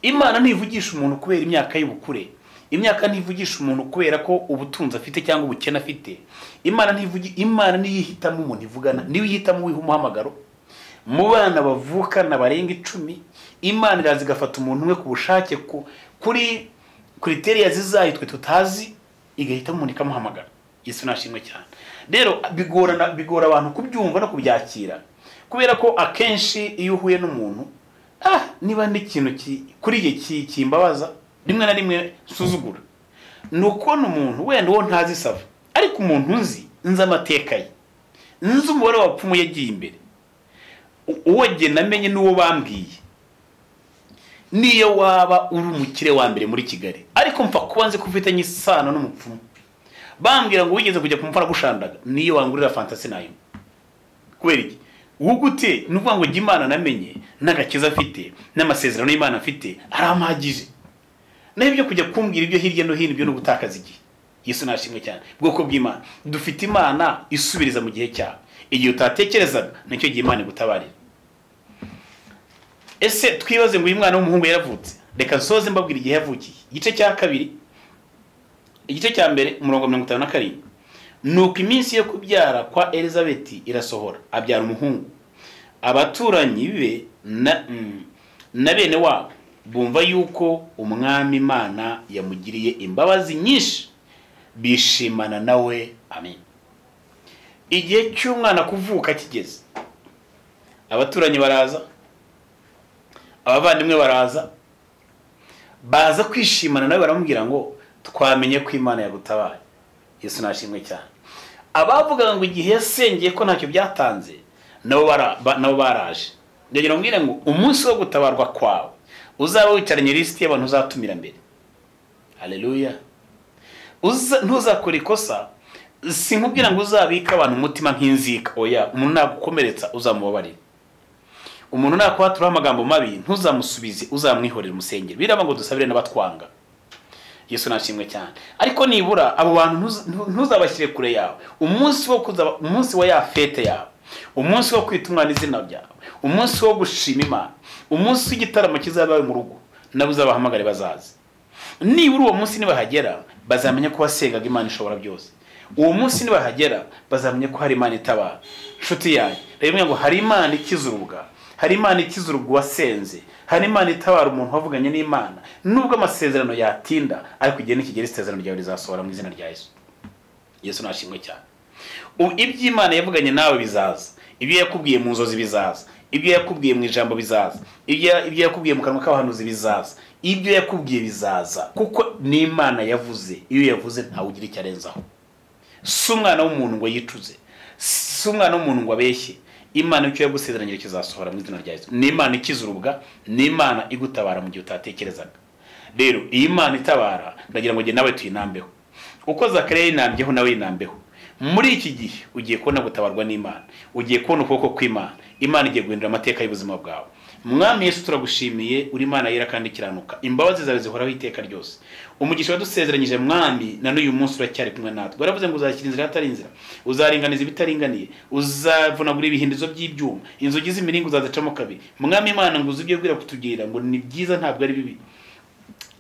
Imana ntivugisha umuntu kubera imyaka y'ubukure. Imyaka ntivugisha umuntu kubera ko ubutunzi afite cyangwa ubukene afite. Imana niyihitamo umuntu ivugana, niyo yihitamo wiha umuhamagaro. Mu bana bavukana barenga 10, Imana irazi gafata umuntu umwe ku bushake kuri kriteriya zizahitwe tutazi, igahitamo umuntu ikamuhamagara. Yesu nashimwe cyane. Rero bigora abantu kubyumva no kubyakira, kubera ko akenshi iyo uhuye n'umuntu niba n'ikintu kuri igihe kimbabaza, rimwe na rimwe suzugura, nuko n'umuntu wenda wo ntazi sava, ariko umuntu nzi amateka ye, nzi umubare w'abapfumu yagiye imbere, uwo jye namenye n'uwo bambwiye, niyo waba uri umukire wa mbere muri Kigali, ariko mpfa kuba nzi ko ufitanye isano n'umupfumu, bambwira ngo wigeze kujya kumfara gushandaga, niyo wangurira fantasi nayo. Kubera iki? Ugute nuvuga ngo jye Imana namenye n'agakiza afite n'amasezerano y'Imana afite arampagije. Naho ibyo kujya kumbwira ibyo hirya no hino, ibyo no gutakaza igihe. Yesu nashimwe cyane. Bwoko bw'Imana, dufite Imana isubiriza mu gihe cyawe. Igihe utatekerezaga nicyo gihe Imana igutabarira. Ese twibaze ngo uyu mwana w'umuhungu yaravutse, reka nsoze mbabwira igihe yavukiye. Igice cya kabiri, igice cya mbere umurongo 57, nuko iminsi yo kubyara kwa Elizabeth irasohora, abyara umuhungu. Abaturanyi be na bene wabo bumva yuko umwami Imana yamugiriye imbabazi nyinshi, bishimana nawe. Amen. Igihe cy'umwana kuvuka kigeze, abaturanyi baraza, abavandimwe baraza, baza kwishimana nawe, baramubwira ngo twamenye ko Imana yagutabaye. Yesu nashimwe cyane. Abavuga ngo igihe yasengeye ko ntacyo byatanze, nabo baraje. Ndagira ngo mbwire ngo umunsi wo gutabarwa kwawe uzaba wicaranye lisiti y'abantu uzatumira mbere. Haleluya. Ntuzakora ikosa, sinkubwira ngo uzabika abantu umutima nk'inzika. Oya, umuntu nagukomeretsa uzamubabarira. Umuntu nakwatura amagambo mabi ntuzamusubize, uzamwihorera umusengero. Biraba ngo dusabire n'abatwanga. Yesu nashimwe cyane. Ariko nibura abo bantu ntuzabashyire kure yawe. Umunsi wa ya fete yawe, umunsi wo kwita umwana izina ryawe, umunsi wo gushima Imana, umunsi w'igitaramo kizabaye mu rugo, nabo uzabahamagare bazaze. Nibura uwo munsi nibahagera, bazamenya ko wasengaga Imana ishobora byose. Uwo munsi nibahagera, bazamenya ko hari Imana itabara. Nshuti yanjye, rero ngo hari Imana ikizurubwa, hari Imana ikizurubwa wasenze, hari Imana itabara umuntu wavuganye n'Imana. Nubwo amasezerano yatinda, ariko igihe nikigera isezerano ryawe rizasohora mu izina rya Yesu. Yesu nashimwe cyane. Ibyo Imana yavuganye nawe bizaza, ibyo yakubwiye mu nzozi bizaza, ibyo yakubwiye mu ijambo bizaza, ibyo yakubwiye mu kanwa k'abahanuzi bizaza, ibyo yakubwiye bizaza, kuko ni Imana yavuze. Iyo yavuze ntawe ugira icyo arenzaho. Si umwana w'umuntu ngo yicuze, si umwana w'umuntu ngo abeshye. Imana icyo yagusezeranyije kizasohora mu izina rya Yesu. Ni Imana ikizurubwa, ni Imana igutabara mu gihe utatekerezaga. Rero iyi Imana itabara, ndagira ngo nawe tuyinambeho. Uko Zakariya yinambyeho nawe yinambeho. Muri iki gihe ugiye kubona gutabarwa n'Imana, ugiye kubona ukuboko kw'Imana. Imana igiye guhindura amateka y'ubuzima bwawe. Mwami Yesu turagushimiye, uri Imana yera kandi ikiranuka. Imbabazi zawe zihoraho iteka ryose. Umugisha wadusezeranyije Mwami, na n'uyu munsi uracyari kumwe natwe. Waravuze ngo uzashyira inzira atari inzira, uzaringaniza ibitaringaniye, uzavunagura ibihindizo by'ibyuma, inzugi z'imiringo uzazacamo kabiri. Mwami Imana ngo uzibye bwira kutugira ngo ni byiza ntabwo ari bibi.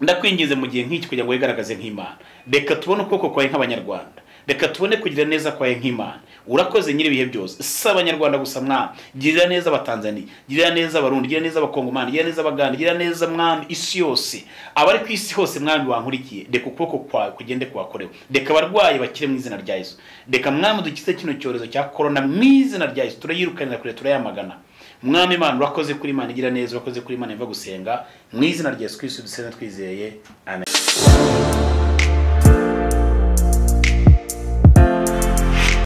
Ndakwinginze mu gihe nk'iki kugira ngo wigaragaze nk'Imana. Reka tubone ukuboko kwawe nk'Abanyarwanda, reka tubone kugira neza kwawe nk'Imana. Urakoze nyiri ibihe byose. Si Abanyarwanda gusa Mwami, girira neza Abatanzania, girira neza Abarundi, girira neza Abakongomani, girira neza Abaganda, girira neza Mwami isi yose, abari ku isi hose Mwami wankurikiye. Reka ukuboko kwawe kugende kubakoreho, reka abarwayi bakire mu izina rya Yesu. Reka Mwami dukize kino cyorezo cya corona mu izina rya Yesu. Turayirukanira kure, turayamagana. Mwami Imana urakoze kuri Imana igira neza, urakoze kuri Imana iva gusenga. Mu izina rya Yesu Kristo dusenga twizeye. Amen.